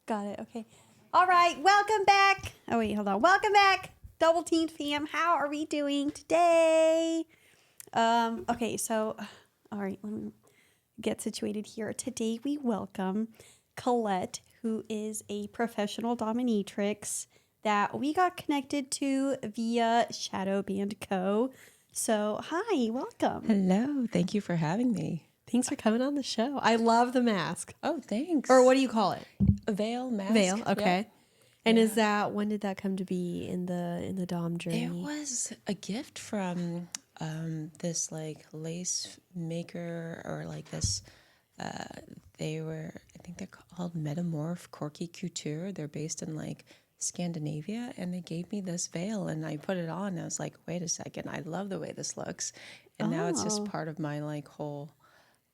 Got it. Okay. All right. Welcome back. Oh, wait, hold on. Welcome back, Double Team fam. How are we doing today? Okay, so, all right, let me get situated here. Today we welcome Colette, who is a professional dominatrix that we got connected to via Shadow Band Co. So, hi, welcome. Hello. Thank you for having me. Thanks for coming on the show. I love the mask. Oh, thanks. Or what do you call it? A veil mask. Veil. Okay. Yep. And Yeah. is that, when did that come to be in the Dom journey? It was a gift from this like lace maker or like this. I think they're called Metamorph Corky Couture. They're based in like Scandinavia, and they gave me this veil, and I put it on. And I was like, wait a second, I love the way this looks, and now it's just part of my like whole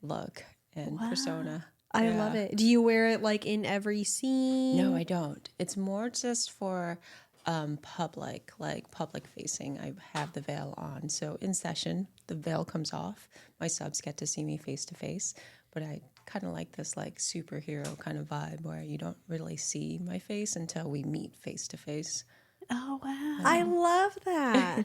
look and persona. I love it. Do you wear it like in every scene? No, I don't. It's more just for public facing. I have the veil on. So in session, the veil comes off. My subs get to see me face to face, but I kind of like this like superhero kind of vibe where you don't really see my face until we meet face to face. Oh, wow. I love that.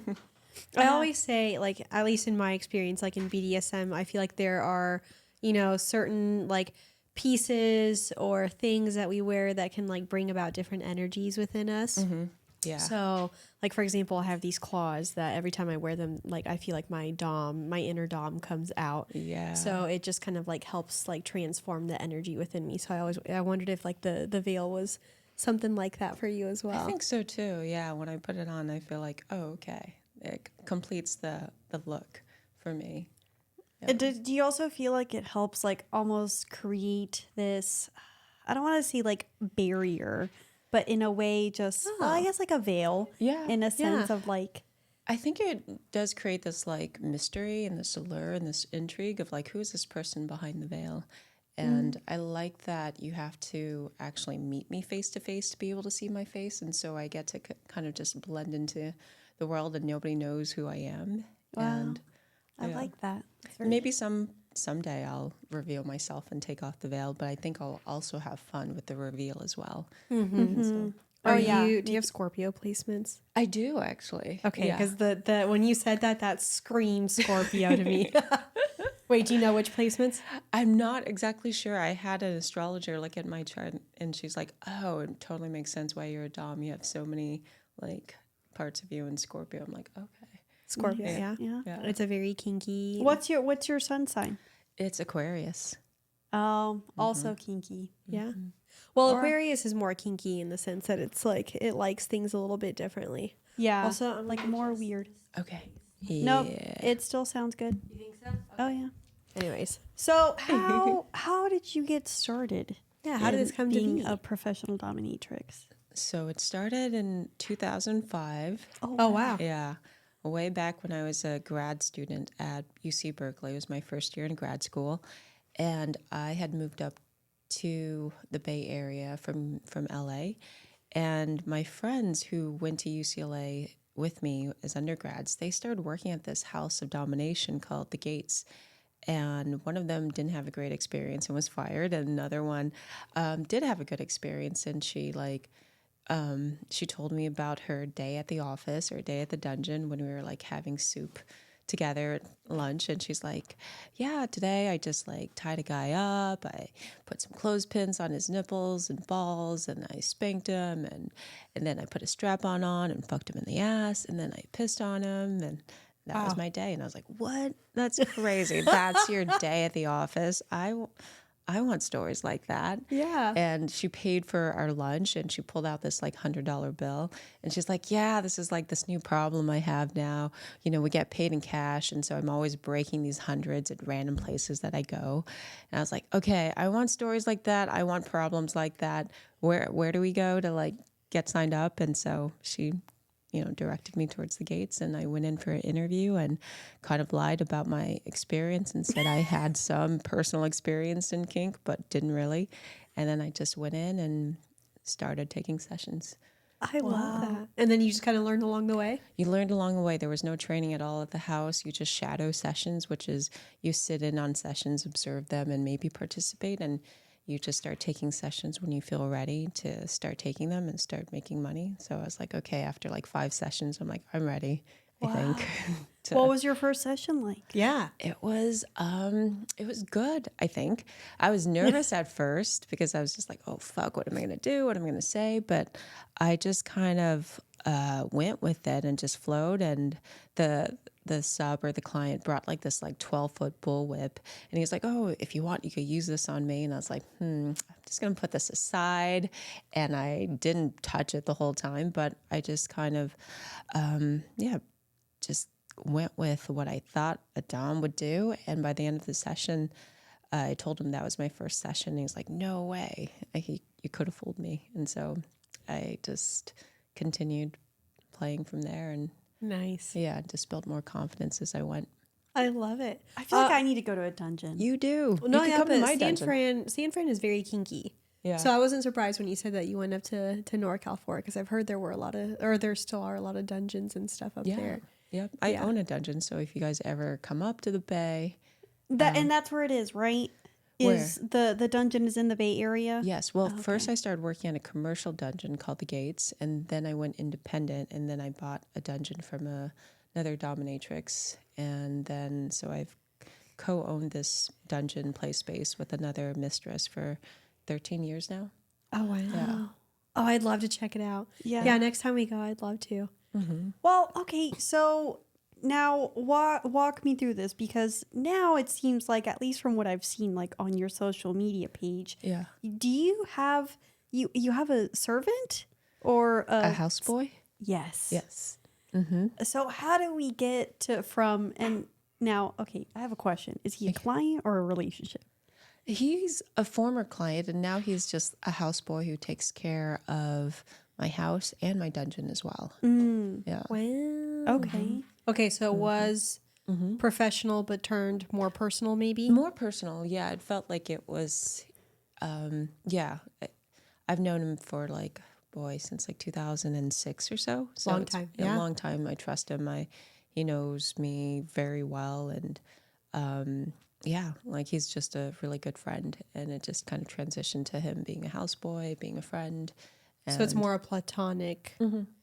I always say, like, at least in my experience, like in BDSM, I feel like there are, you know, certain like pieces or things that we wear that can like bring about different energies within us. Mm-hmm. Yeah. So, like, for example, I have these claws that every time I wear them, like, I feel like my inner Dom comes out. Yeah. So it just kind of like helps like transform the energy within me. So I wondered if like the veil was something like that for you as well. I think so too. Yeah. When I put it on, I feel like, oh, okay. It completes the look for me. Yeah. Do you also feel like it helps like almost create this, I don't want to say like barrier, but in a way just, well, I guess like a veil. Yeah. In a sense of like. I think it does create this like mystery and this allure and this intrigue of like, who is this person behind the veil? And I like that you have to actually meet me face to face to be able to see my face. And so I get to kind of just blend into the world and nobody knows who I am. Wow. And I like that. maybe someday I'll reveal myself and take off the veil, but I think I'll also have fun with the reveal as well. Mm-hmm. So, Do you have Scorpio placements? I do actually. Okay, because the when you said that screamed Scorpio to me. Wait, do you know which placements? I'm not exactly sure. I had an astrologer look at my chart, and she's like, "Oh, it totally makes sense why you're a Dom. You have so many like parts of you in Scorpio." I'm like, "Okay." Scorpio, Yeah. It's a very kinky. What's your sun sign? It's Aquarius. Oh, also kinky. Yeah. Well, Aquarius is more kinky in the sense that it's like it likes things a little bit differently. Yeah. Also, I'm like more weird. Okay. Nope. It still sounds good. You think so? Oh yeah. Anyways, So how did you get started? yeah. How did this come to being be? a professional dominatrix? So it started in 2005. Oh wow. Yeah. Way back when I was a grad student at UC Berkeley. It was my first year in grad school. And I had moved up to the Bay Area from LA. And my friends who went to UCLA with me as undergrads, they started working at this house of domination called The Gates. And one of them didn't have a great experience and was fired. And another one did have a good experience. And she told me about her day at the office or day at the dungeon when we were like having soup together at lunch. And she's like, yeah, today I just like tied a guy up. I put some clothespins on his nipples and balls and I spanked him. And then I put a strap on and fucked him in the ass. And then I pissed on him. And that was my day. And I was like, what? That's crazy. That's your day at the office. I want stories like that. Yeah. And she paid for our lunch and she pulled out this like $100 bill. And she's like, yeah, this is like this new problem I have now. You know, we get paid in cash. And so I'm always breaking these hundreds at random places that I go. And I was like, okay, I want stories like that. I want problems like that. Where do we go to like get signed up? And so she, directed me towards the Gates, and I went in for an interview and kind of lied about my experience and said I had some personal experience in kink, but didn't really. And then I just went in and started taking sessions. I love that. And then you just kind of learned along the way? You learned along the way. There was no training at all at the house. You just shadow sessions, which is you sit in on sessions, observe them, and maybe participate. And you just start taking sessions when you feel ready to start taking them and start making money. So I was like, okay, after like 5 sessions, I'm like, I'm ready, I think. What was your first session like? Yeah. It was good, I think. I was nervous at first because I was just like, oh fuck, what am I gonna do? What am I gonna say? But I just kind of went with it and just flowed, and the sub or the client brought like this like 12-foot bullwhip, and he's like, oh, if you want, you could use this on me. And I was like, I'm just gonna put this aside. And I didn't touch it the whole time, but I just kind of just went with what I thought a dom would do. And by the end of the session, I told him that was my first session. And he was like, no way, you could have fooled me. And so I just continued playing from there, and Nice. yeah, just built more confidence as I went. I love it. I feel like I need to go to a dungeon. You do. No, you yeah, come to but my dungeon. Stan Fran is very kinky. Yeah. So I wasn't surprised when you said that you went up to NorCal for it, because I've heard there were there still are a lot of dungeons and stuff up there. Yep. I own a dungeon, so if you guys ever come up to the Bay. And that's where it is, right? Is the dungeon is in the Bay Area? Yes. Well, first I started working on a commercial dungeon called the Gates, and then I went independent, and then I bought a dungeon from another dominatrix, and then so I've co-owned this dungeon play space with another mistress for 13 years now. Oh, wow. Yeah. Oh, I'd love to check it out. Yeah. Yeah, next time we go, I'd love to. Well, okay, so now walk me through this, because now it seems like, at least from what I've seen like on your social media page, Yeah. do you have you have a servant or A houseboy? Yes. Yes. So how do we get to from and now, okay, I have a question. Is he a client or a relationship? He's a former client, and now he's just a houseboy who takes care of my house and my dungeon as well. Yeah. Wow. Okay. Okay, so it was professional but turned more personal, maybe? More personal, yeah. It felt like it was, yeah. I've known him for like, since like 2006 or so. So Long it's time, a yeah. long time. I trust him. He knows me very well, and yeah, like he's just a really good friend. And it just kind of transitioned to him being a houseboy, being a friend. So it's more a platonic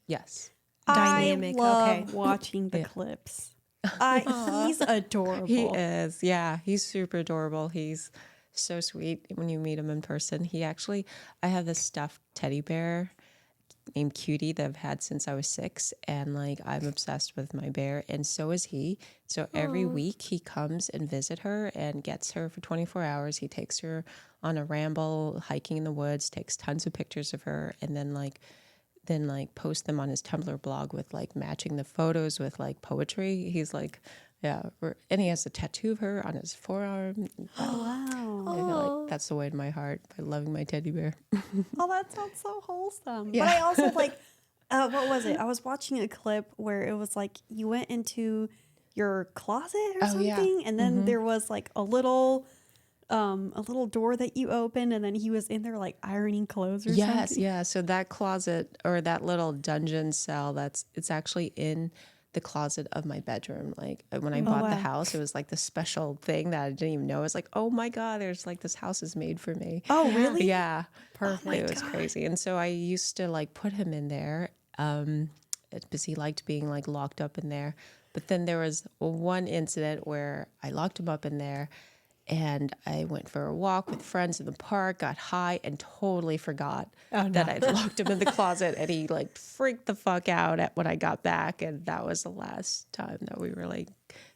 Yes. dynamic. I love Okay. watching the clips. He's adorable. He is. Yeah, he's super adorable. He's so sweet when you meet him in person. I have this stuffed teddy bear named Cutie that I've had since I was 6, and like I'm obsessed with my bear, and so is he. So every week he comes and visit her and gets her for 24 hours. He takes her on a ramble, hiking in the woods, takes tons of pictures of her, and then post them on his Tumblr blog with like matching the photos with like poetry. He's like, and he has a tattoo of her on his forearm. Oh, wow. I feel like that's the way to my heart, by loving my teddy bear. Oh, that sounds so wholesome. Yeah. But I also like, what was it? I was watching a clip where it was like you went into your closet or Oh, yeah. something, and then there was like a little door that you opened, and then he was in there like ironing clothes or Yes, something. yeah. So that closet, or that little dungeon cell, it's actually in the closet of my bedroom. Like when I bought the wow. house, it was like the special thing that I didn't even know. I was like, oh my God, there's like this house is made for me. Oh, really? Yeah. Perfect. It was crazy. And so I used to like put him in there because he liked being like locked up in there. But then there was one incident where I locked him up in there, and I went for a walk with friends in the park, got high, and totally forgot that I'd locked him in the closet, and he like freaked the fuck out when I got back. And that was the last time that we really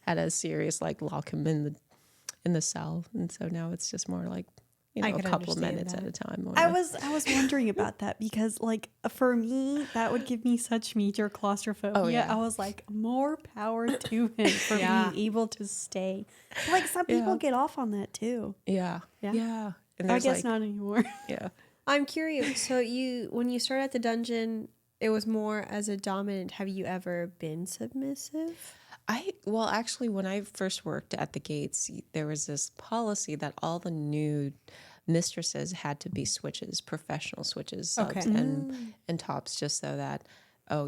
had a serious like lock him in the cell. And so now it's just more like, I a could couple of understand minutes that. at a time. Or I was wondering about that, because like for me that would give me such major claustrophobia. Oh, yeah. I was like, more power to him for Yeah. being able to stay. Like some people get off on that too. Yeah. Yeah. And I there's guess like, not anymore. yeah. I'm curious. So when you started at the dungeon, it was more as a dominant. Have you ever been submissive? Actually, when I first worked at the Gates, there was this policy that all the new mistresses had to be switches, professional switches, subs, Okay. and tops, just so that,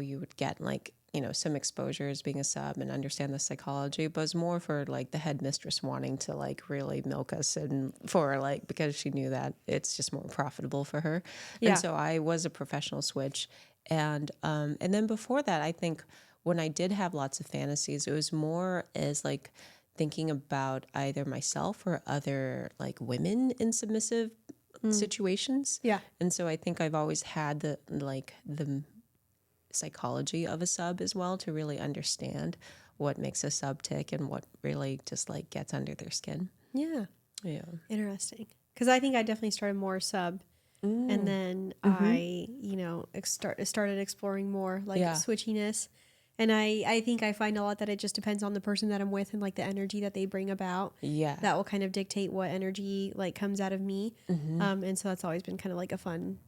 you would get like some exposure as being a sub and understand the psychology, but it's more for like the head mistress wanting to like really milk us and for like, because she knew that it's just more profitable for her. Yeah. And so I was a professional switch. And then before that, I think when I did have lots of fantasies, it was more as like thinking about either myself or other like women in submissive situations. Yeah. And so I think I've always had the psychology of a sub as well to really understand what makes a sub tick and what really just like gets under their skin. Yeah. Yeah. Interesting. Because I think I definitely started more sub. And then I, started exploring more like switchiness. And I think I find a lot that it just depends on the person that I'm with and like the energy that they bring about. Yeah. That will kind of dictate what energy like comes out of me. And so that's always been kind of like a fun,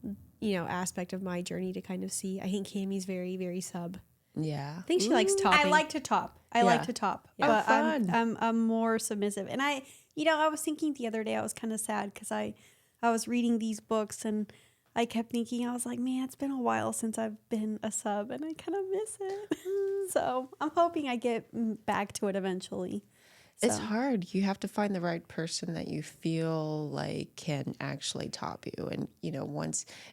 aspect of my journey to kind of see. I think Cammie's very, very sub. Yeah. I think she likes topping. I like to top. I like to top. Yeah. But Fun. I'm more submissive. And I was thinking the other day, I was kind of sad because I was reading these books and I kept thinking, I was like, man, it's been a while since I've been a sub and I kind of miss it. So I'm hoping I get back to it eventually. It's So. hard. You have to find the right person that you feel like can actually top you. And,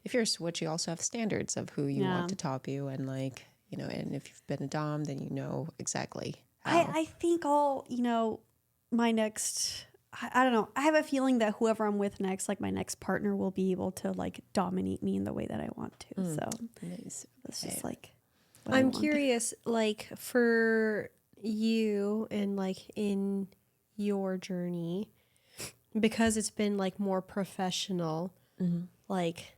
if you're a switch, you also have standards of who you want to top you. And like, and if you've been a dom, then you know exactly how. I think my next, I don't know. I have a feeling that whoever I'm with next, like my next partner will be able to like dominate me in the way that I want to. So Nice. it's just like, what I I'm want. curious, like for you and like in your journey, because it's been like more professional, like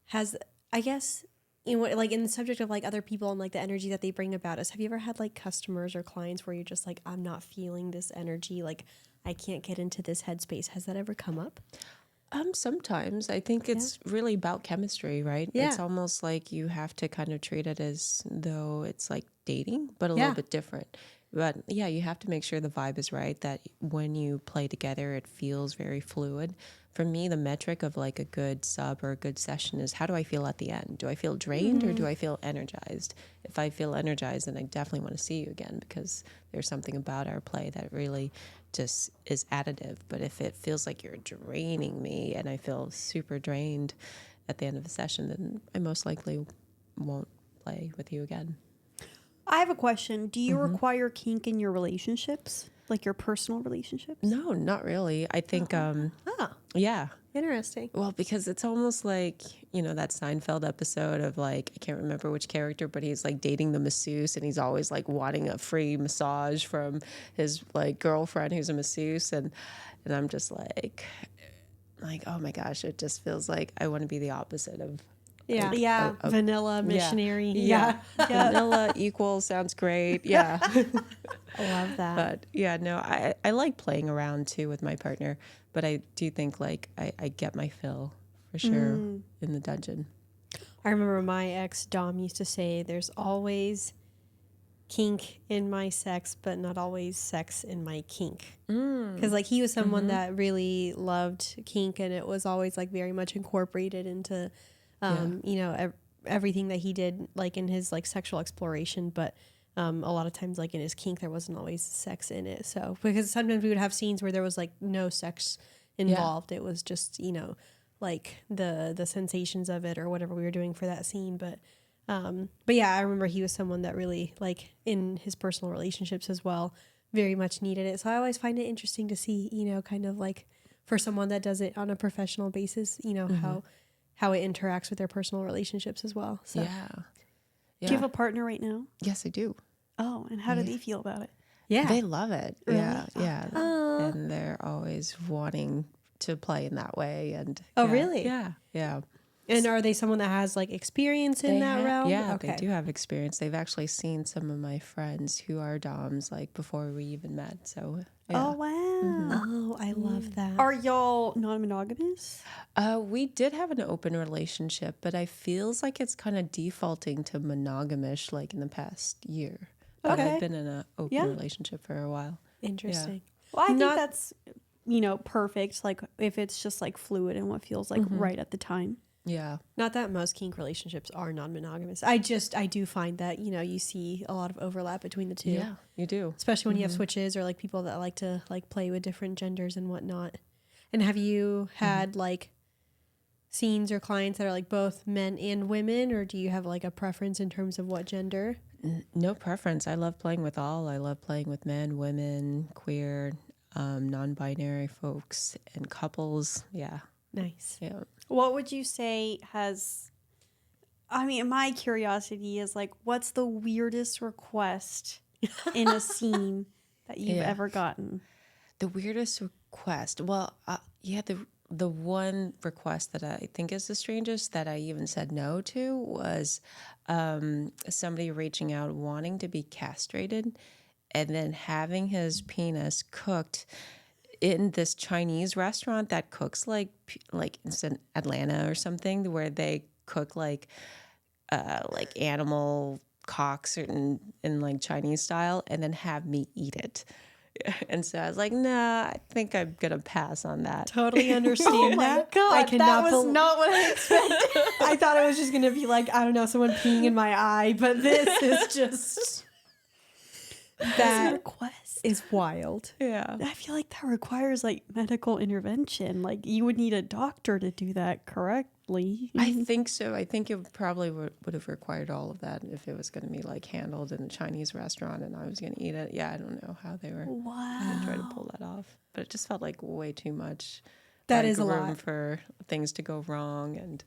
has, I guess, like in the subject of like other people and like the energy that they bring about us, have you ever had like customers or clients where you're just like, I'm not feeling this energy, like I can't get into this headspace? Has that ever come up? Sometimes I think it's really about chemistry, right? Yeah. It's almost like you have to kind of treat it as though it's like dating, but a little bit different. But yeah, you have to make sure the vibe is right, that when you play together, it feels very fluid. For me, the metric of like a good sub or a good session is, how do I feel at the end? Do I feel drained or do I feel energized? If I feel energized, then I definitely want to see you again, because there's something about our play that really just is additive. But if it feels like you're draining me and I feel super drained at the end of the session, then I most likely won't play with you again. I have a question. Do you require kink in your relationships? Like your personal relationships? No, not really. I think, yeah. Interesting. Well, because it's almost like, that Seinfeld episode of like, I can't remember which character, but he's like dating the masseuse and he's always like wanting a free massage from his like girlfriend who's a masseuse. And I'm just like, oh my gosh, it just feels like I want to be the opposite of. Yeah. Like, Yeah. Vanilla missionary. Yeah. Vanilla equal sounds great. Yeah. I love that. But yeah, no, I like playing around too with my partner, but I do think like I get my fill for sure in the dungeon. I remember my ex Dom used to say there's always kink in my sex, but not always sex in my kink. Because like he was someone that really loved kink, and it was always like very much incorporated into everything that he did like in his like sexual exploration. But a lot of times like in his kink there wasn't always sex in it. So because sometimes we would have scenes where there was like no sex involved. It was just like the sensations of it or whatever we were doing for that scene. But yeah, I remember he was someone that really like in his personal relationships as well very much needed it. So I always find it interesting to see kind of like for someone that does it on a professional basis, how it interacts with their personal relationships as well. So Yeah. Do you have a partner right now? Yes, I do. Oh, and how do they feel about it? yeah, They love it. Really? Yeah. And they're always wanting to play in that way. And Oh, really? Yeah. And are they someone that has like experience in that realm? Yeah, they do have experience. They've actually seen some of my friends who are doms like before we even met. So yeah. Oh, wow. Oh, I love that. Are y'all non-monogamous? We did have an open relationship, but I feels like it's kind of defaulting to monogamish like in the past year. But Okay. I've been in an open relationship for a while. Interesting. Well, I think Not- that's, perfect. Like if it's just like fluid and what feels like right at the time. Yeah. Not that most kink relationships are non-monogamous. I do find that, you see a lot of overlap between the two. Yeah, you do. Especially when you have switches or like people that like to like play with different genders and whatnot. And have you had like scenes or clients that are like both men and women, or do you have like a preference in terms of what gender? No preference. I love playing with all. I love playing with men, women, queer, non-binary folks, and couples. Yeah. Nice. Yeah. What would you say my curiosity is like, what's the weirdest request in a scene that you've Yeah. ever gotten? The weirdest request. Well, the one request that I think is the strangest that I even said no to was somebody reaching out wanting to be castrated and then having his penis cooked in this Chinese restaurant that cooks like it's in Atlanta or something, where they cook like animal cocks in like Chinese style, and then have me eat it. And so I was like, nah, I think I'm gonna pass on that. Totally understand that. God, I cannot that was not what I expected. I thought it was just gonna be like, I don't know, someone peeing in my eye, but this is just that request is wild. Yeah. I feel like that requires like medical intervention. Like you would need a doctor to do that correctly. I think so. I think it probably would have required all of that if it was going to be like handled in a Chinese restaurant and I was going to eat it. Yeah, I don't know how they were going to try to pull that off, but it just felt like way too much. That like, is a room lot for things to go wrong, and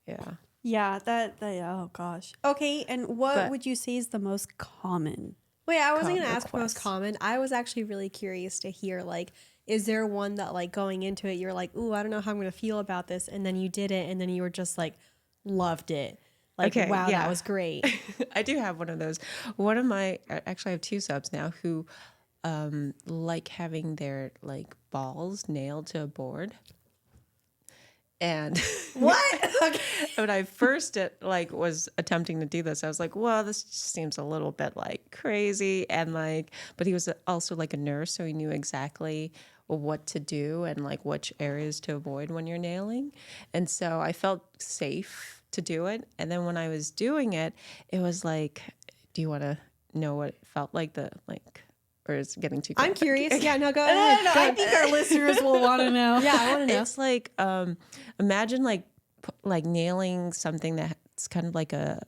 yeah. Yeah, that oh gosh. Okay, and what But- would you say is the most common? Wait, I wasn't Com- gonna ask most requests. common. I was actually really curious to hear, like, is there one that like going into it you're like, ooh, I don't know how I'm gonna feel about this, and then you did it and then you were just like loved it. Like, Okay, wow, yeah. that was great. I do have one of those. One of my, actually I have two subs now who like having their like balls nailed to a board. And What? when I first was attempting to do this, I was like, well, this just seems a little bit like crazy. And like, but he was also like a nurse, so he knew exactly what to do and like which areas to avoid when you're nailing. And so I felt safe to do it. And then when I was doing it, it was like, do you want to know what it felt like or is it getting too I'm graphic? curious. Yeah, no, go ahead. I think our listeners will want to know. Yeah, I want to know. It's like imagine like nailing something that's kind of like a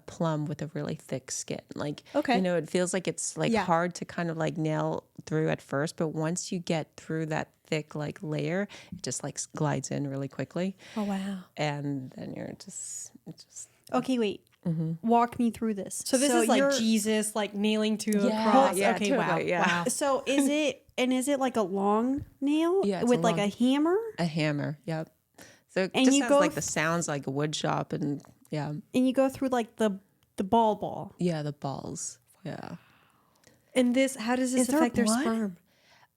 plum with a really thick skin. Like, Okay. it feels like it's like Yeah. hard to kind of like nail through at first, but once you get through that thick like layer, it just like glides in really quickly, Oh wow. and then it's just Okay, wait. Walk me through this. So this is like you're- Jesus like nailing to a Yeah, cross. yeah, Okay, totally, wow. yeah. Wow. So is it like a long nail Yeah, it's with a like long- a hammer? a hammer. Yep. So it And just you has go like the sounds like a wood shop, and yeah, And you go through like the ball. yeah, the balls. Yeah. And this, how does this Is there affect their blood? sperm?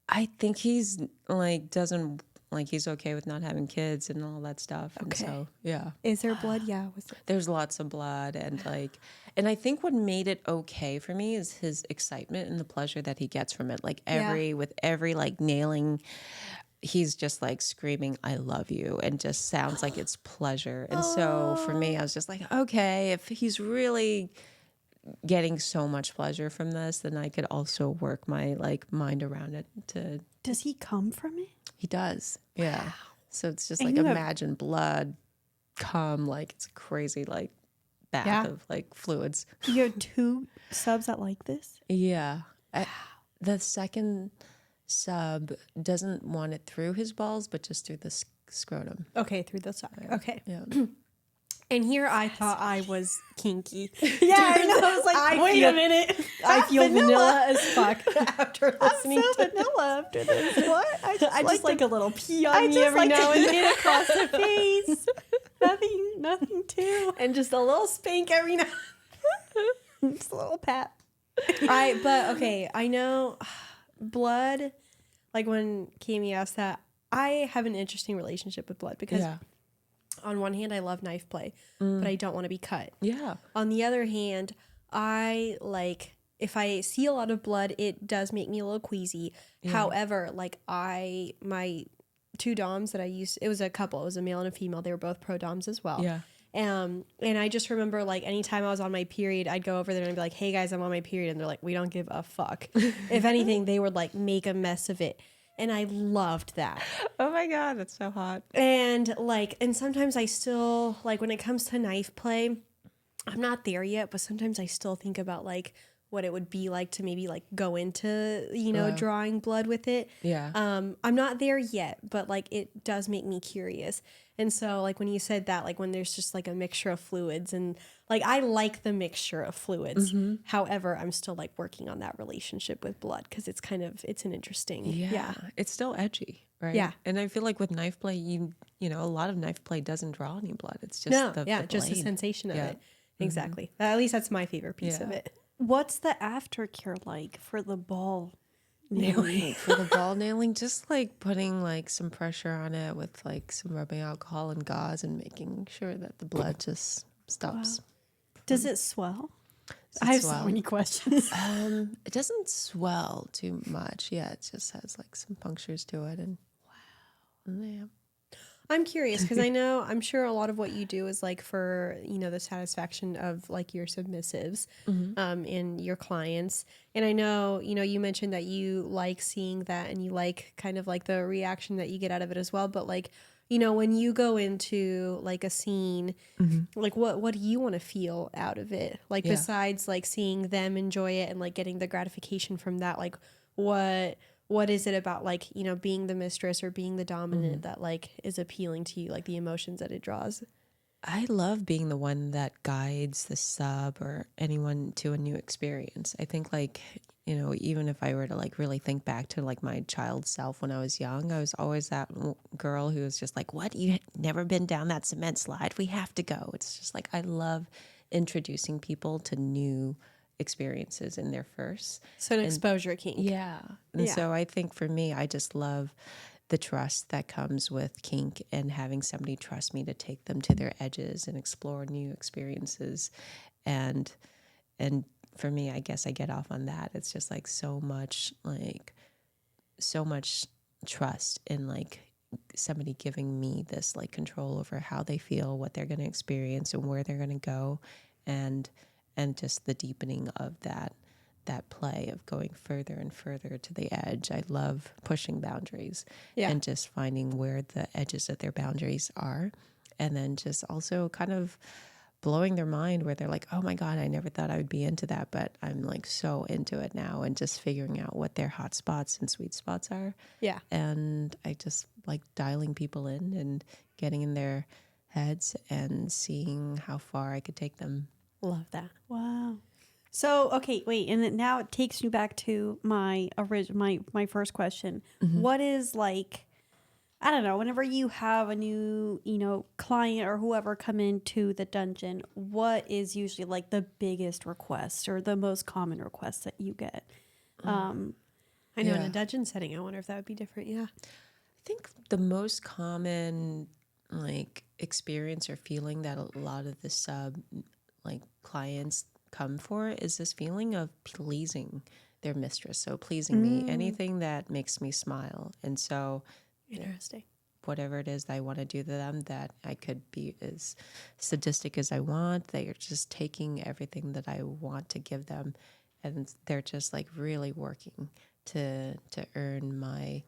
I think he's like doesn't like he's okay with not having kids and all that stuff. And Okay. so yeah, Is there blood? Yeah. Was it? there's lots of blood and I think what made it okay for me is his excitement and the pleasure that he gets from it. Like with every like nailing, he's just like screaming, "I love you," and just sounds like it's pleasure. And so for me, I was just like, okay, if he's really getting so much pleasure from this, then I could also work my like mind around it. Does he come from it? He does, yeah. So it's just And like you have- imagine blood come like it's a crazy like bath Yeah. of like fluids. You have two subs that like this? Yeah. The second sub doesn't want it through his balls, but just through the scrotum. Okay, through the side. Okay. Yeah. And here I thought I was kinky. Yeah, I know. I was like, wait a minute. I feel vanilla as fuck after listening So to vanilla after this. What? I just like a little pee on I me just every like now to and then. get across the face. Nothing too. And just a little spank every now. Just a little pat. But okay, I know blood, like when Kami asked that, I have an interesting relationship with blood because Yeah. on one hand I love knife play, but I don't want to be cut. Yeah. On the other hand, I like if I see a lot of blood, it does make me a little queasy. However, like my two doms that I used. It was a couple. It was a male and a female. They were both pro doms as well. Yeah. And I just remember like anytime I was on my period, I'd go over there and I'd be like, hey guys, I'm on my period. And they're like, we don't give a fuck. If anything, they would like make a mess of it. And I loved that. Oh my God, that's so hot. And like, and sometimes I still like when it comes to knife play, I'm not there yet, but sometimes I still think about like what it would be like to maybe like go into, you know, drawing blood with it. Yeah. I'm not there yet, but like it does make me curious. And so like when you said that, like when there's just like a mixture of fluids and like I like the mixture of fluids. However, I'm still like working on that relationship with blood because it's kind of, it's an interesting. Yeah. It's still edgy, right? Yeah. And I feel like with knife play, you know, a lot of knife play doesn't draw any blood. It's just the just the blade. sensation of it. Exactly. At least that's my favorite piece of it. What's the aftercare like for the ball nailing? For the ball nailing, just like putting like some pressure on it with like some rubbing alcohol and gauze and making sure that the blood just stops. Wow. Does it swell? Does it I have swell? so many questions. It doesn't swell too much. Yeah, it just has like some punctures to it, and yeah. I'm curious because I'm sure a lot of what you do is like for, you know, the satisfaction of like your submissives and your clients. And I know, you know, you mentioned that you like seeing that and you like kind of like the reaction that you get out of it as well. But like, you know, when you go into like a scene, like what do you want to feel out of it? Like besides like seeing them enjoy it and like getting the gratification from that, like what is it about like, you know, being the mistress or being the dominant that like is appealing to you, like the emotions that it draws? I love being the one that guides the sub or anyone to a new experience. I think like, you know, even if I were to like really think back to like my child self when I was young, I was always that girl who was just like, what? You never been down that cement slide? We have to go. It's just like, I love introducing people to new experiences in their first. So an exposure kink. Yeah. And so I think for me, I just love the trust that comes with kink and having somebody trust me to take them to their edges and explore new experiences. And for me, I guess I get off on that. It's just like so much trust in like somebody giving me this like control over how they feel, what they're going to experience and where they're going to go. And just the deepening of that play of going further and further to the edge. I love pushing boundaries and just finding where the edges of their boundaries are. And then just also kind of blowing their mind where they're like, oh my God, I never thought I would be into that, but I'm like so into it now, and just figuring out what their hot spots and sweet spots are. Yeah. And I just like dialing people in and getting in their heads and seeing how far I could take them. Love that. Wow. So, okay, wait, and now it takes me back to my first question. What is like, I don't know, whenever you have a new, you know, client or whoever come into the dungeon, what is usually like the biggest request or the most common request that you get? I know in a dungeon setting, I wonder if that would be different. Yeah. I think the most common like experience or feeling that a lot of the sub like clients come for is this feeling of pleasing their mistress. So pleasing me, anything that makes me smile. And so interesting. Whatever it is that I want to do to them, that I could be as sadistic as I want. They are just taking everything that I want to give them, and they're just like really working to earn my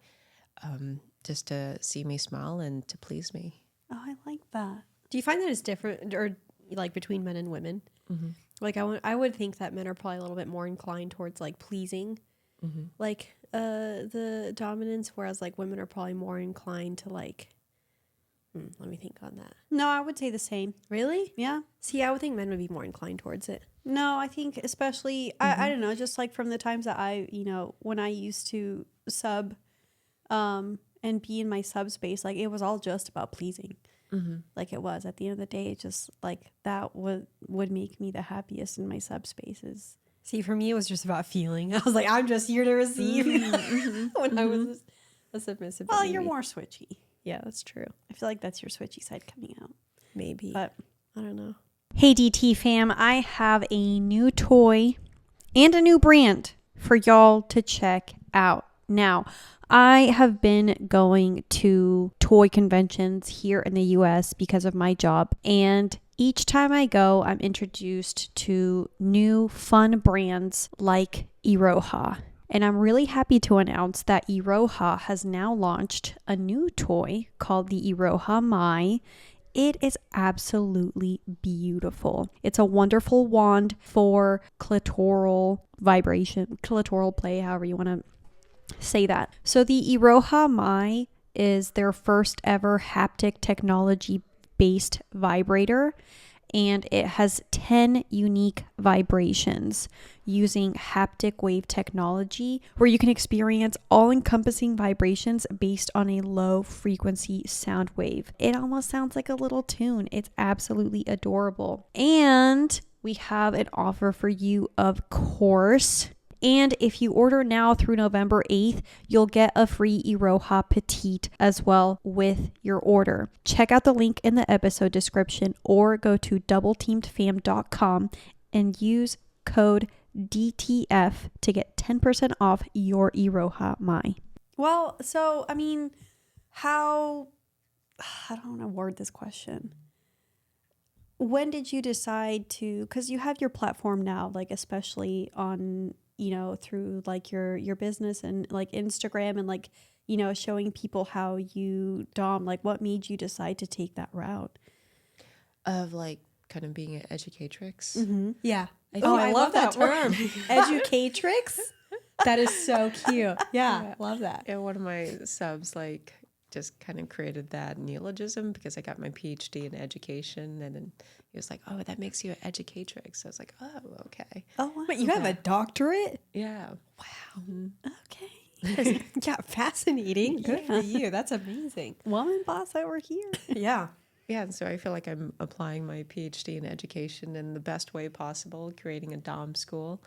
just to see me smile and to please me. Oh, I like that. Do you find that it's different or like between men and women? Like I would think that men are probably a little bit more inclined towards like pleasing, like the dominance, whereas like women are probably more inclined to like. Let me think on that. No, I would say the same. Really? Yeah. See, I would think men would be more inclined towards it. No, I think especially I don't know, just like from the times that I, you know, when I used to sub, and be in my sub space, like it was all just about pleasing. Like it was at the end of the day, it just like that would make me the happiest in my subspaces. See, for me, it was just about feeling. I was like, I'm just here to receive when I was a submissive. Well, you're more switchy. Yeah, that's true. I feel like that's your switchy side coming out. Maybe. But I don't know. Hey, DT fam, I have a new toy and a new brand for y'all to check out. Now, I have been going to toy conventions here in the US because of my job, and each time I go, I'm introduced to new fun brands like Iroha. And I'm really happy to announce that Iroha has now launched a new toy called the Iroha Mai. It is absolutely beautiful. It's a wonderful wand for clitoral vibration, clitoral play, however you want to say that. So the Iroha Mai is their first ever haptic technology based vibrator, and it has 10 unique vibrations using haptic wave technology where you can experience all-encompassing vibrations based on a low frequency sound wave. It almost sounds like a little tune. It's absolutely adorable. And we have an offer for you, of course. And if you order now through November 8th, you'll get a free Iroha Petite as well with your order. Check out the link in the episode description or go to doubleteamedfam.com and use code DTF to get 10% off your Iroha Mai. Well, so, I mean, I don't want to word this question. When did you decide to, because you have your platform now, like especially on, through like your business and like Instagram and like, showing people how you dom, like what made you decide to take that route? Of like kind of being an educatrix. Mm-hmm. Yeah. I love that term. Educatrix? That is so cute. Yeah, love that. And one of my subs like just kind of created that neologism because I got my PhD in education, and then he was like, "Oh, that makes you an educatrix." So I was like, "Oh, okay." Oh, wow. But you have a doctorate? Yeah. Wow. Mm-hmm. Okay. Yeah, fascinating. Good Yeah. for you. That's amazing. Woman boss over here. Yeah. Yeah, and so I feel like I'm applying my PhD in education in the best way possible, creating a Dom school.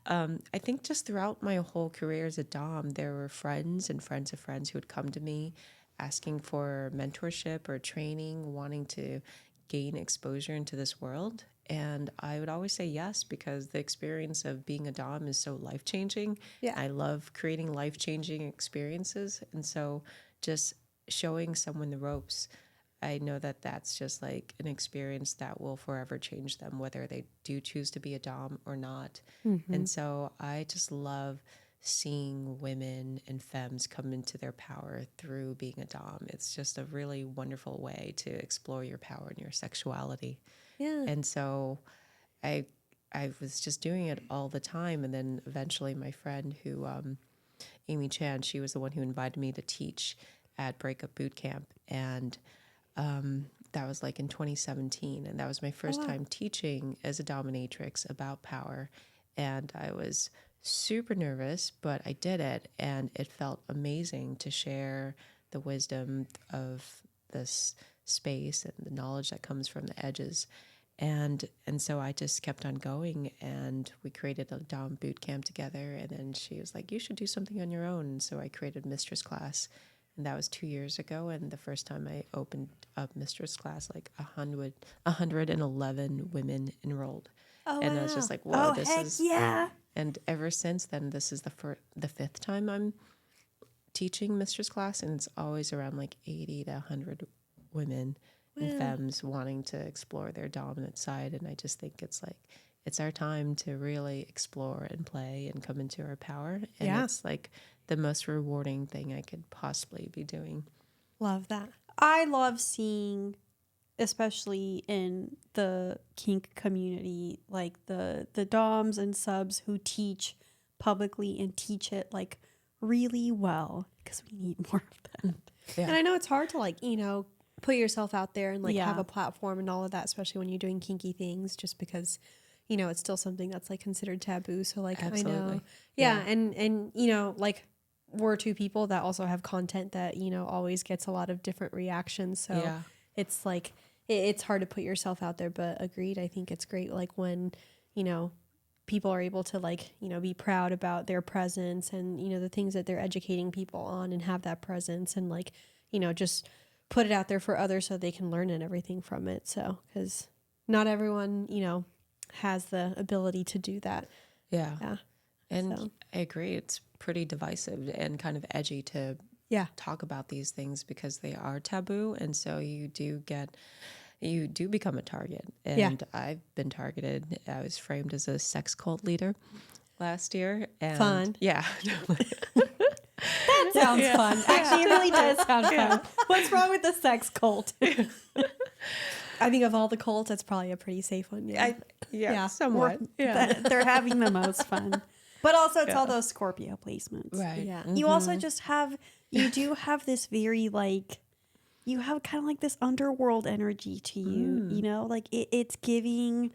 I think just throughout my whole career as a Dom, there were friends and friends of friends who would come to me asking for mentorship or training, wanting to gain exposure into this world. And I would always say yes, because the experience of being a Dom is so life-changing. Yeah. I love creating life-changing experiences. And so just showing someone the ropes, I know that that's just like an experience that will forever change them, whether they do choose to be a Dom or not. Mm-hmm. And so I just love seeing women and femmes come into their power through being a Dom. It's just a really wonderful way to explore your power and your sexuality. Yeah. And so I was just doing it all the time. And then eventually my friend who, Amy Chan, she was the one who invited me to teach at Breakup Boot Camp. And that was like in 2017. And that was my first time teaching as a dominatrix about power. And I was super nervous, but I did it. And it felt amazing to share the wisdom of this space and the knowledge that comes from the edges. And so I just kept on going, and we created a Dom boot camp together. And then she was like, "You should do something on your own." And so I created Mistress class. And that was 2 years ago. And the first time I opened up Mistress class, like 111 women enrolled. Oh, and wow. I was just like, whoa, oh, this heck is. yeah. And ever since then, this is the fifth time I'm teaching Mistress class. And it's always around like 80 to 100 women and femmes wanting to explore their dominant side. And I just think it's like, it's our time to really explore and play and come into our power. And it's like the most rewarding thing I could possibly be doing. Love that. I love seeing, especially in the kink community, like the doms and subs who teach publicly and teach it like really well, because we need more of that. Yeah. And I know it's hard to like, put yourself out there and like Yeah. have a platform and all of that, especially when you're doing kinky things, just because, it's still something that's like considered taboo. So like, Absolutely. I know. Yeah. And, like we're two people that also have content that, always gets a lot of different reactions. So it's like, it's hard to put yourself out there, but agreed. I think it's great. Like when, people are able to like, be proud about their presence and, the things that they're educating people on and have that presence and like, just put it out there for others so they can learn and everything from it. So, because not everyone, has the ability to do that. Yeah. And So. I agree. It's pretty divisive and kind of edgy to Yeah. talk about these things because they are taboo. And so you do become a target. And I've been targeted. I was framed as a sex cult leader last year. And Fun. Yeah. That sounds fun. Actually, it really does sound fun. What's wrong with the sex cult? I think of all the cults, that's probably a pretty safe one. Yeah. Yeah, somewhat. Yeah. They're having the most fun. But also, it's all those Scorpio placements. Right. Yeah. You also just you do have this very you have kind of like this underworld energy to you, you know, like it's giving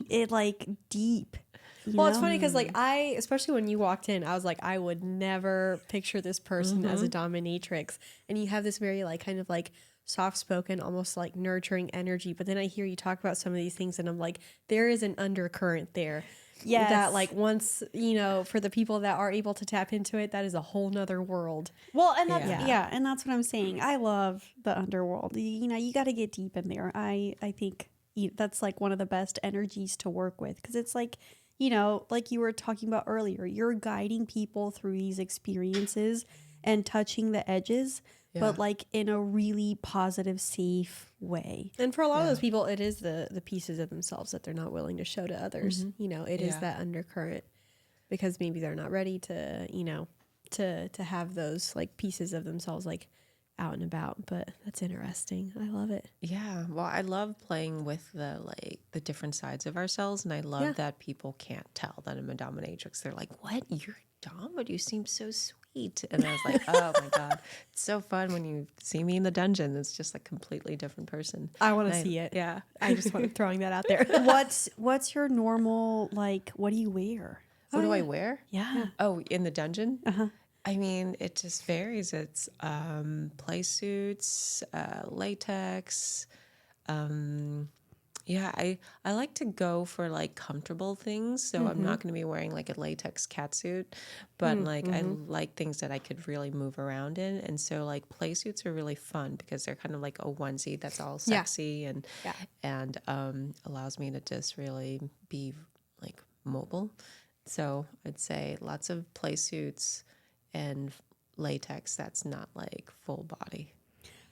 it like deep. Well, it's funny because like especially when you walked in, I was like, I would never picture this person as a dominatrix. And you have this very like kind of like soft spoken, almost like nurturing energy. But then I hear you talk about some of these things and I'm like, there is an undercurrent there. Yes. That like once, you know, for the people that are able to tap into it, that is a whole nother world. Well, and that's, Yeah. and that's what I'm saying. I love the underworld. You know, you got to get deep in there. I think that's like one of the best energies to work with because it's like, you know, like you were talking about earlier, you're guiding people through these experiences and touching the edges, but like in a really positive, safe way. And for a lot of those people, it is the pieces of themselves that they're not willing to show to others. You know, it is that undercurrent because maybe they're not ready to, you know, to have those like pieces of themselves like out and about. But that's interesting. I love it. Yeah. Well, I love playing with the different sides of ourselves. And I love that people can't tell that I'm a dominatrix. They're like, what? You're Dom, but you seem so sweet. And I was like, oh my God. It's so fun when you see me in the dungeon. It's just a completely different person. I want to see it. Yeah. I just want throwing that out there. What's your normal, like, what do you wear? What do I wear? Yeah. Oh, in the dungeon? I mean, it just varies. It's play suits, latex. Yeah, I like to go for like comfortable things. So I'm not going to be wearing like a latex catsuit, but like I like things that I could really move around in. And so like play suits are really fun because they're kind of like a onesie that's all sexy and allows me to just really be like mobile. So I'd say lots of play suits and latex that's not like full body.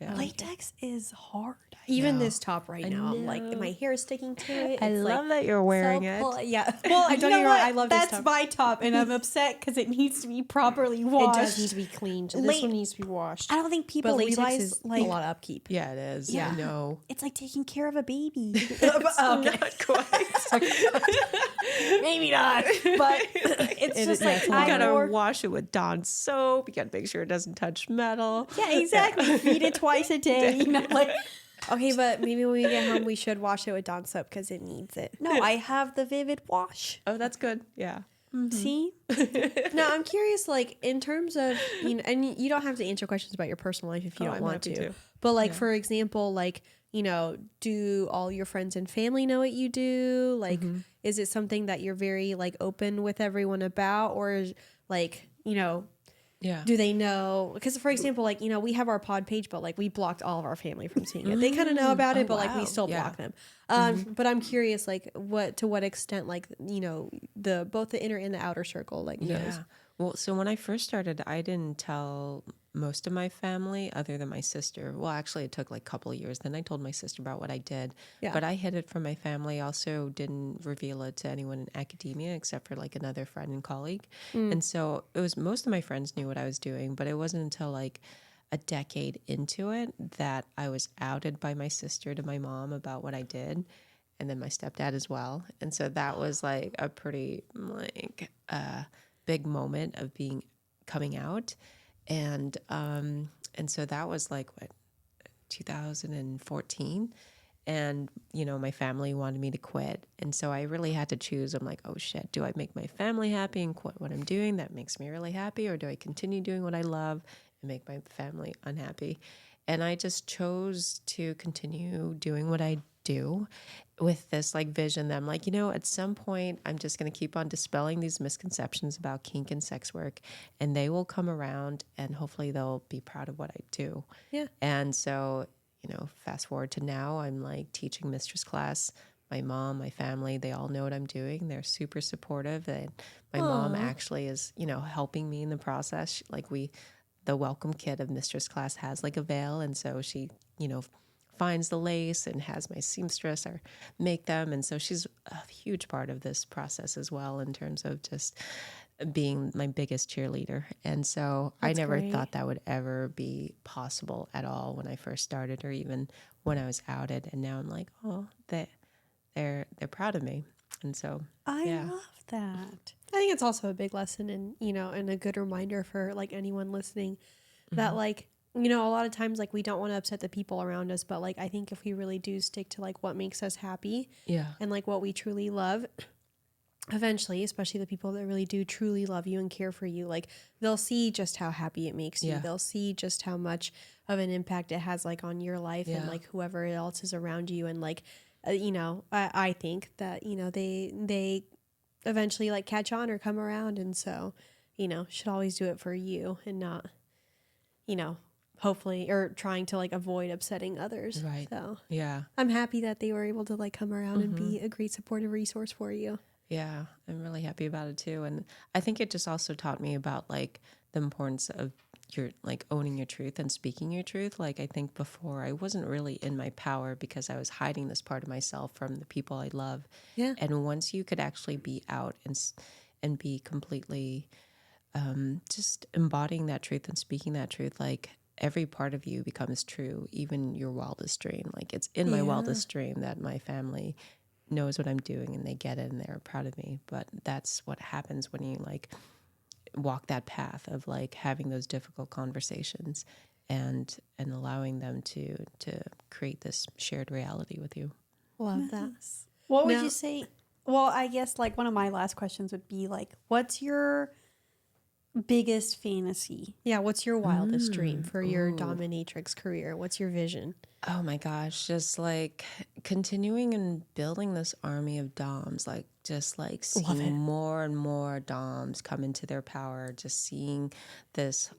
Yeah. Latex is hard. Even this top right now, I'm like, my hair is sticking to it. I It's love like that you're wearing it. yeah. Well, I don't get me wrong. I love this That's top. my top, and I'm upset because it needs to be properly washed. It does need to be cleaned. This one needs to be washed. I don't think people But latex realize is like a lot of upkeep. Yeah, it is. Yeah. I know. it's like taking care of a baby. Not quite. Maybe not, but it's just like You I gotta wore. wash it with Dawn soap. You gotta make sure it doesn't touch metal. Yeah, exactly. Feed it twice a day. You know, like Okay, but maybe when we get home, we should wash it with Dawn soap because it needs it. no, I have the Vivid Wash. Oh, that's good. Yeah. See, Now, I'm curious, like, in terms of, you know, and you don't have to answer questions about your personal life if you don't I'm want happy to. to. But, like, for example, like, you know, do all your friends and family know what you do? Like, is it something that you're very, like, open with everyone about? Or, is, like, you know, Yeah. do they know? Because, for example, like, you know, we have our pod page, but, like, we blocked all of our family from seeing it. They kind of know about it, but, like, we wow. still Yeah. block them. But I'm curious, like, to what extent, like, you know, both the inner and the outer circle, like, knows. Yeah. Well, so when I first started, I didn't tell most of my family other than my sister. Well, actually, it took like a couple of years. Then I told my sister about what I did. Yeah. But I hid it from my family. I also didn't reveal it to anyone in academia except for like another friend and colleague. And so it was most of my friends knew what I was doing, but it wasn't until like a decade into it that I was outed by my sister to my mom about what I did. And then my stepdad as well. And so that was like a pretty like big moment of coming out. And so that was like what 2014. And, you know, my family wanted me to quit. And so I really had to choose. I'm like, oh shit, do I make my family happy and quit what I'm doing that makes me really happy? Or do I continue doing what I love and make my family unhappy? And I just chose to continue doing what I do with this like vision that I'm like, you know, at some point I'm just going to keep on dispelling these misconceptions about kink and sex work, and they will come around and hopefully they'll be proud of what I do. Yeah. And so, you know, fast forward to now, I'm like teaching Mistress class my mom, my family, they all know what I'm doing. They're super supportive. And my mom actually is, helping me in the process. The welcome kit of Mistress class has like a veil. And so she, finds the lace and has my seamstress or make them. And so she's a huge part of this process as well in terms of just being my biggest cheerleader. And so I never thought that would ever be possible at all when I first started or even when I was outed. And now I'm like, oh, they're proud of me. And so I love that. I think it's also a big lesson and a good reminder for like anyone listening that like, a lot of times like we don't want to upset the people around us, but like I think if we really do stick to like what makes us happy and like what we truly love, eventually, especially the people that really do truly love you and care for you, like they'll see just how happy it makes you. They'll see just how much of an impact it has like on your life and like whoever else is around you. And like, I think that, they eventually like catch on or come around. And so, should always do it for you and not, hopefully, or trying to like avoid upsetting others. Right. So yeah, I'm happy that they were able to like come around and be a great supportive resource for you. yeah, I'm really happy about it too. And I think it just also taught me about like the importance of your like owning your truth and speaking your truth. Like I think before I wasn't really in my power because I was hiding this part of myself from the people I love. Yeah. And once you could actually be out and be completely just embodying that truth and speaking that truth, like every part of you becomes true, even your wildest dream. Like it's in my wildest dream that my family knows what I'm doing and they get it and they're proud of me. But that's what happens when you like walk that path of like having those difficult conversations and allowing them to create this shared reality with you. Love that. What would you say? Well, I guess like one of my last questions would be like, what's your biggest fantasy? Yeah. What's your wildest dream for your dominatrix career? What's your vision? Oh my gosh, just like continuing and building this army of doms, like just like seeing more and more doms come into their power, just seeing this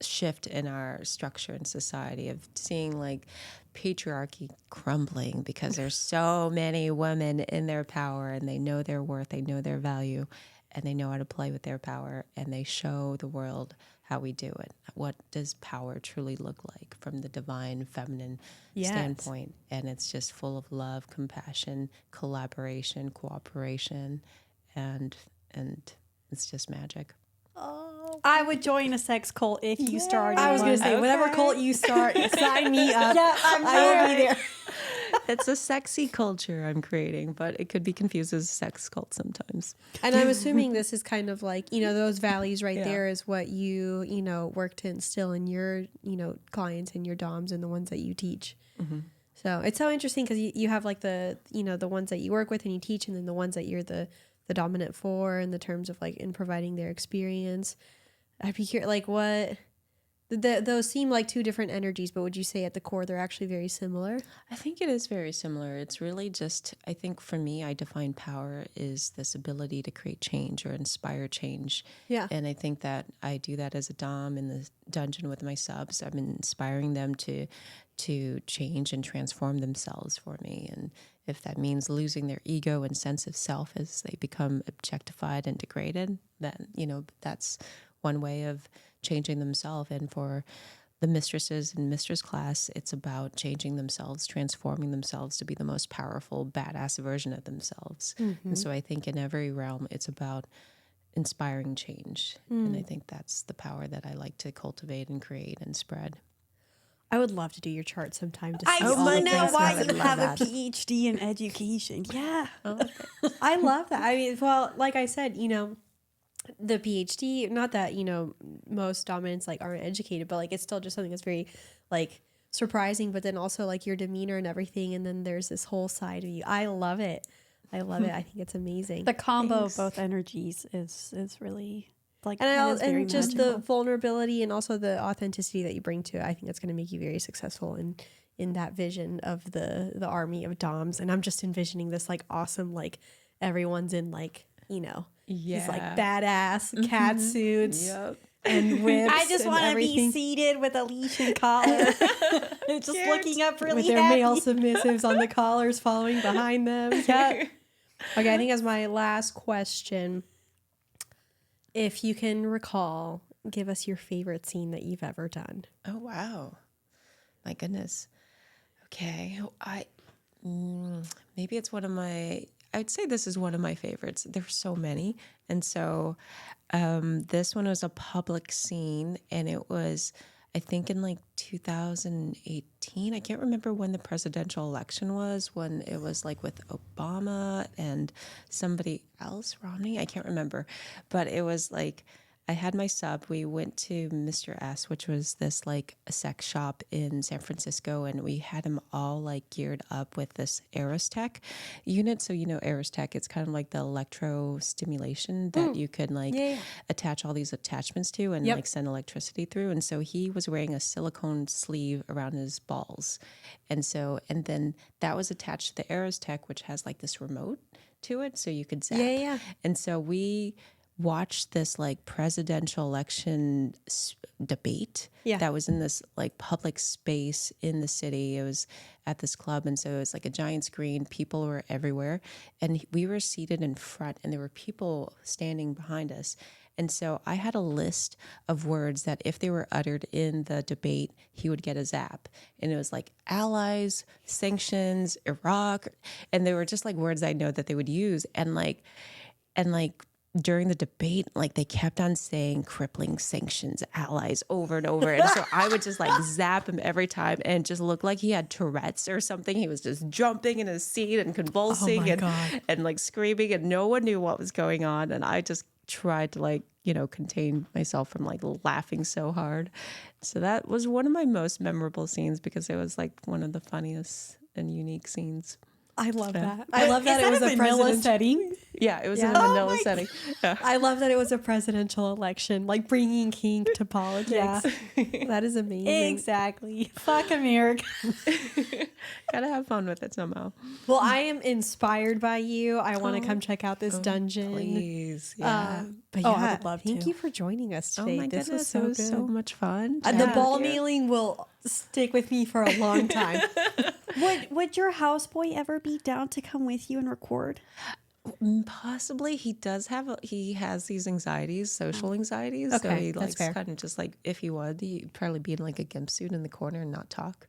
shift in our structure and society of seeing like patriarchy crumbling because there's so many women in their power and they know their worth, they know their value, and they know how to play with their power and they show the world how we do it. What does power truly look like from the divine feminine standpoint? And it's just full of love, compassion, collaboration, cooperation, and it's just magic. Oh, I would join a sex cult if you started. I was going to say, whatever cult you start, sign me up. Yeah, I will be there. It's a sexy culture I'm creating, but it could be confused as a sex cult sometimes. And I'm assuming this is kind of like, those values right there is what you, work to instill in your, clients and your doms and the ones that you teach. Mm-hmm. So it's so interesting because you have like the ones that you work with and you teach, and then the ones that you're the dominant for in the terms of like in providing their experience. I'd be curious, like what... those seem like two different energies, but would you say at the core they're actually very similar? I think it is very similar. It's really just, I think for me, I define power is this ability to create change or inspire change. Yeah. And I think that I do that as a dom in the dungeon with my subs. I'm inspiring them to change and transform themselves for me. And if that means losing their ego and sense of self as they become objectified and degraded, then, that's one way of changing themselves. And for the mistresses in mistress class, it's about changing themselves, transforming themselves to be the most powerful, badass version of themselves. Mm-hmm. And so I think in every realm, it's about inspiring change. And I think that's the power that I like to cultivate and create and spread. I would love to do your chart sometime to see I all the know things why that you would have love a that. PhD in education. Yeah. I love that. I mean, well, like I said, the PhD, not that, most dominants like aren't educated, but like it's still just something that's very like surprising, but then also like your demeanor and everything. And then there's this whole side of you. I love it. I think it's amazing. The combo of both energies is really like, and just the vulnerability and also the authenticity that you bring to it. I think that's going to make you very successful in that vision of the army of doms. And I'm just envisioning this like awesome, like everyone's in like, these like badass cat suits. Yep. and whips. I just want to be seated with a leash and collar, just looking up really with their happy. male submissives on the collars following behind them. Yep. Okay, I think as my last question, if you can recall, give us your favorite scene that you've ever done. Oh, wow. My goodness. Okay. Maybe it's I'd say this is one of my favorites. There's so many. And so this one was a public scene, and it was, I think, in like 2018. I can't remember when the presidential election was, when it was like with Obama and somebody else, Romney. I can't remember. But it was like, I had my sub. We went to Mistress, which was this like a sex shop in San Francisco, and we had them all like geared up with this Aerostech unit. So Aerostech, it's kind of like the electro stimulation that you could like attach all these attachments to and like send electricity through. And so he was wearing a silicone sleeve around his balls, and then that was attached to the Aerostech, which has like this remote to it, so you could zap. And so we watched this like presidential election debate that was in this like public space in the city. It was at this club, and so it was like a giant screen. People were everywhere, and we were seated in front, and there were people standing behind us. And so I had a list of words that if they were uttered in the debate, he would get a zap. And it was like allies, sanctions, Iraq, and they were just like words I know that they would use. And during the debate, like they kept on saying crippling sanctions, allies over and over. And so I would just like zap him every time and just look like he had Tourette's or something. He was just jumping in his seat and convulsing and like screaming, and no one knew what was going on. And I just tried to like, contain myself from like laughing so hard. So that was one of my most memorable scenes because it was like one of the funniest and unique scenes. I love that. I love that it was a vanilla setting. Yeah, it was in a vanilla setting. Yeah. I love that it was a presidential election, like bringing kink to politics. Yeah. That is amazing. Exactly. Fuck America. Gotta have fun with it somehow. Well, I am inspired by you. I want to come check out this dungeon. Please. Yeah. But I would love thank to. you for joining us today. Oh my This goodness, was it was so so good. much fun. The ball kneeling will stick with me for a long time. Would your houseboy ever be down to come with you and record? Possibly. He has these anxieties, social anxieties. So Okay, he that's likes fair. kind of just like, if he would, he'd probably be in like a gimp suit in the corner and not talk.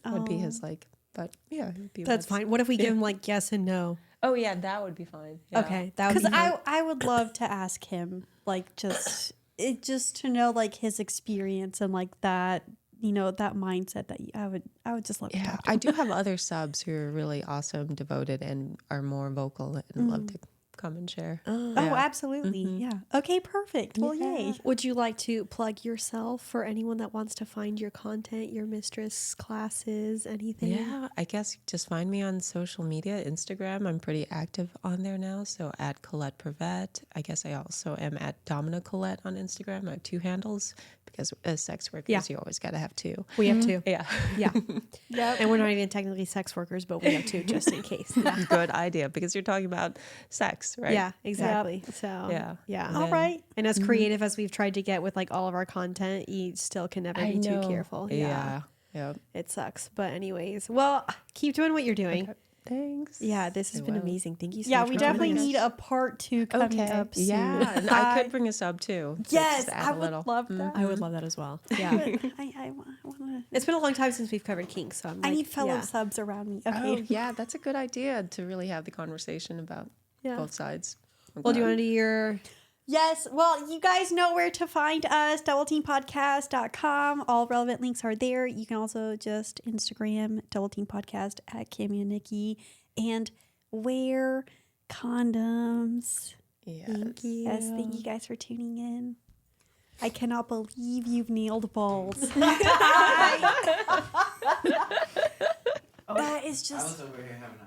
Would be his like, but yeah. It'd be That's fine. What if we give him like yes and no? Oh yeah, that would be fine. Yeah. Okay, that would be Because fine. I would love to ask him, like, just to know like his experience and like that, that mindset that I would just love to Yeah, talk to I him. do have other subs who are really awesome, devoted, and are more vocal and love to come and share. Oh, Yeah. absolutely. Yeah. Okay, perfect. Well, yay. Would you like to plug yourself for anyone that wants to find your content, your mistress classes, anything? Yeah, I guess just find me on social media, Instagram. I'm pretty active on there now. So at Colette Pervette. I guess I also am at Domina Colette on Instagram. I have 2 handles because as sex workers, you always got to have 2. We have 2. Yeah. Yeah. Yep. And we're not even technically sex workers, but we have 2 just in case. Good idea because you're talking about sex, right? Yeah, exactly. So, Yeah. All right. And as creative as we've tried to get with like all of our content, you still can never be too careful. Yeah. Yeah. It sucks. But anyways, well, keep doing what you're doing. Okay. Thanks. Yeah, this has I been will. amazing. Thank you so Yeah, much. we for definitely joining us. need a part 2 coming up soon. Yeah, and I could bring a sub too. So Yes, just add I a would little. love that. I would love that as well. Yeah. I want to. It's been a long time since we've covered kink, so I need fellow subs around me. Okay. Oh, yeah, that's a good idea to really have the conversation about both sides. Well, do you want to do your... Yes. Well, you guys know where to find us, doubleteampodcast.com. All relevant links are there. You can also just Instagram Double Team Podcast at Cammy and Nikki and wear condoms. Yes. Thank you. Yes, thank you guys for tuning in. I cannot believe you've nailed balls. That is I just... was over here having a